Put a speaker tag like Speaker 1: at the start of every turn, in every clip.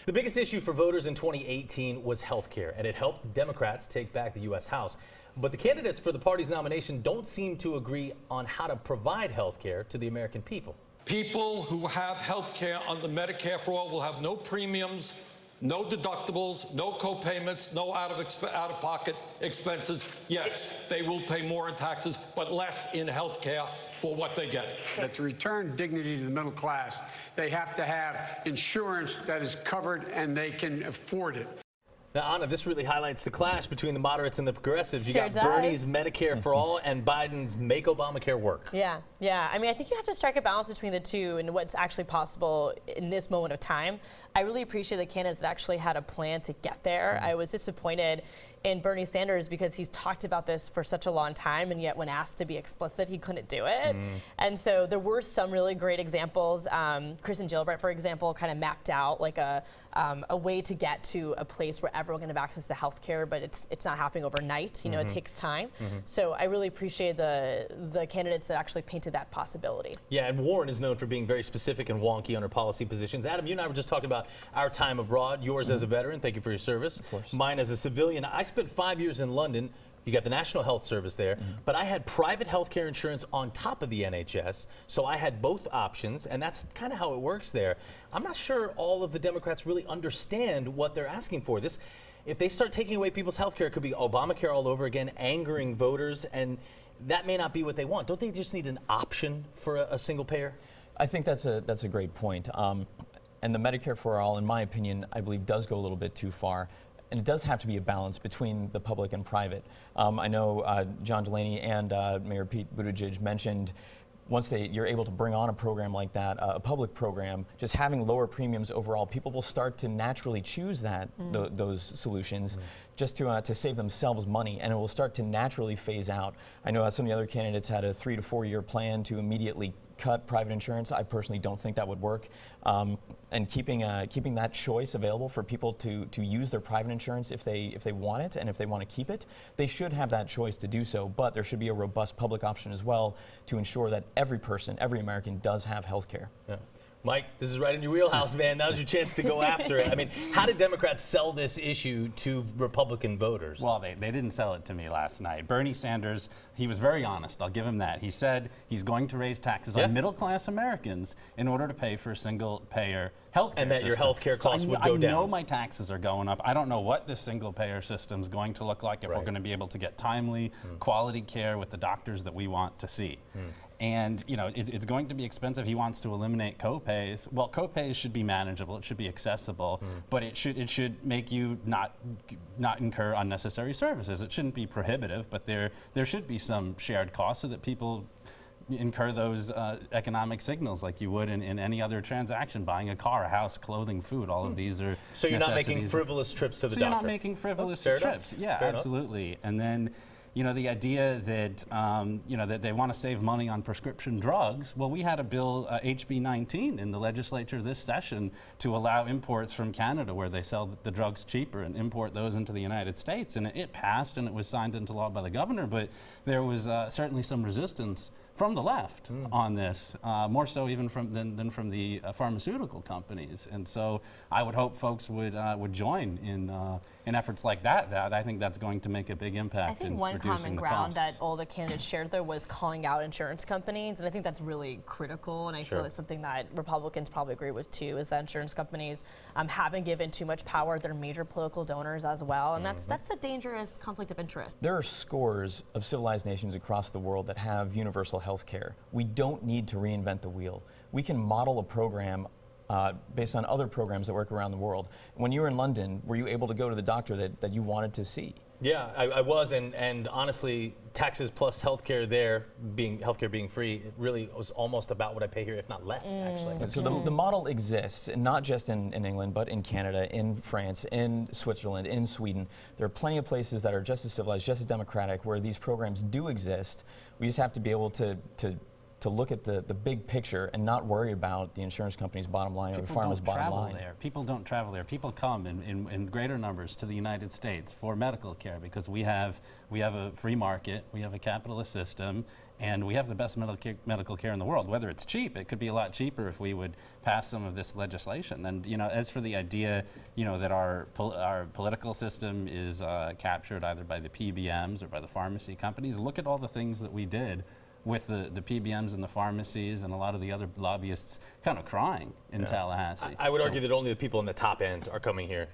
Speaker 1: The biggest issue for voters in 2018 was health care, and it helped Democrats take back the U.S. House. But the candidates for the party's nomination don't seem to agree on how to provide health care to the American people.
Speaker 2: People who have health care under Medicare for All will have no premiums, no deductibles, no co-payments, no out-of-pocket expenses. Yes, they will pay more in taxes, but less in health care for what they get.
Speaker 3: That to return dignity to the middle class, they have to have insurance that is covered and they can afford it.
Speaker 1: Now, Anna, this really highlights the clash between the moderates and the progressives. You
Speaker 4: Sure
Speaker 1: got
Speaker 4: does.
Speaker 1: Bernie's Medicare for All and Biden's Make Obamacare Work.
Speaker 4: Yeah. I mean, I think you have to strike a balance between the two and what's actually possible in this moment of time. I really appreciate the candidates that actually had a plan to get there. I was disappointed in Bernie Sanders because he's talked about this for such a long time, and yet when asked to be explicit, he couldn't do it. And so there were some really great examples. Kristen Gilbert, for example, kind of mapped out like a way to get to a place where everyone can have access to health care, but it's not happening overnight. You know, it takes time. So I really appreciate the candidates that actually painted that possibility.
Speaker 1: Yeah, and Warren is known for being very specific and wonky on her policy positions. Adam, you and I were just talking about our time abroad, yours as a veteran. Thank you for your service.
Speaker 5: Of course.
Speaker 1: Mine as a civilian. I spent 5 years in London. You got the National Health Service there, but I had private health care insurance on top of the NHS, so I had both options, and that's kind of how it works there. I'm not sure all of the Democrats really understand what they're asking for. This, if they start taking away people's health care, it could be Obamacare all over again, angering voters, and that may not be what they want. Don't they just need an option for a single payer?
Speaker 5: I think that's a great point. And the Medicare for All, in my opinion, I believe does go a little bit too far. And it does have to be a balance between the public and private. I know John Delaney and Mayor Pete Buttigieg mentioned once you're able to bring on a program like that, a public program, just having lower premiums overall, people will start to naturally choose those solutions just to save themselves money, and it will start to naturally phase out. I know some of the other candidates had a 3 to 4 year plan to immediately cut private insurance. I personally don't think that would work. And keeping that choice available for people to use their private insurance if they want it and if they want to keep it, they should have that choice to do so. But there should be a robust public option as well to ensure that every person, every American, does have health care.
Speaker 1: Yeah. Mike, this is right in your wheelhouse, man. Now's your chance to go after it. I mean, how did Democrats sell this issue to Republican voters?
Speaker 6: Well, they didn't sell it to me last night. Bernie Sanders, he was very honest. I'll give him that. He said he's going to raise taxes on middle-class Americans in order to pay for a single-payer health care
Speaker 1: and that
Speaker 6: system.
Speaker 1: your health care costs would go down.
Speaker 6: I know my taxes are going up. I don't know what this single-payer system is going to look like if we're going to be able to get timely, quality care with the doctors that we want to see. And you know, it's going to be expensive. He wants to eliminate co-pays. Well, co-pays should be manageable. It should be accessible, but it should make you not incur unnecessary services. It shouldn't be prohibitive, but there should be some shared costs so that people incur those economic signals like you would in any other transaction, buying a car, a house, clothing, food. All of these are
Speaker 1: so you're not making frivolous trips to the doctor.
Speaker 6: You're not making frivolous trips. Yeah,
Speaker 1: fair
Speaker 6: absolutely. Enough. And then, you know, the idea that that they want to save money on prescription drugs. Well, we had a bill, HB 19, in the legislature this session to allow imports from Canada, where they sell the drugs cheaper, and import those into the United States. And it passed, and it was signed into law by the governor. But there was certainly some resistance from the left on this, more so even than from the pharmaceutical companies. And so I would hope folks would join in efforts like that. I think that's going to make a big impact.
Speaker 4: I think
Speaker 6: in
Speaker 4: one
Speaker 6: reducing
Speaker 4: common
Speaker 6: the
Speaker 4: ground
Speaker 6: costs.
Speaker 4: that all the candidates shared there was calling out insurance companies, and I think that's really critical, and I feel it's something that Republicans probably agree with too, is that insurance companies have been given too much power. They're major political donors as well, and that's a dangerous conflict of interest.
Speaker 5: There are scores of civilized nations across the world that have universal health care. We don't need to reinvent the wheel. We can model a program based on other programs that work around the world. When you were in London, were you able to go to the doctor that you wanted to see?
Speaker 1: Yeah, I was, and honestly, taxes plus healthcare healthcare being free, it really was almost about what I pay here, if not less, actually.
Speaker 5: And so the model exists, and not just in England, but in Canada, in France, in Switzerland, in Sweden. There are plenty of places that are just as civilized, just as democratic, where these programs do exist. We just have to be able to to look at the big picture and not worry about the insurance company's bottom line or the pharma's bottom line.
Speaker 6: People don't travel there. People come in greater numbers to the United States for medical care because we have a free market, we have a capitalist system, and we have the best medical care in the world. Whether it's cheap, it could be a lot cheaper if we would pass some of this legislation. And as for the idea, that our political system is captured either by the PBMs or by the pharmacy companies, look at all the things that we did with the PBMs and the pharmacies and a lot of the other lobbyists kind of crying in Tallahassee.
Speaker 1: I would argue that only the people in the top end are coming here.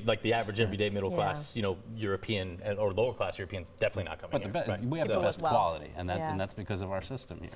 Speaker 1: Like the average everyday middle class, European or lower class Europeans definitely not coming here.
Speaker 6: We have the best quality, and that's because of our system here.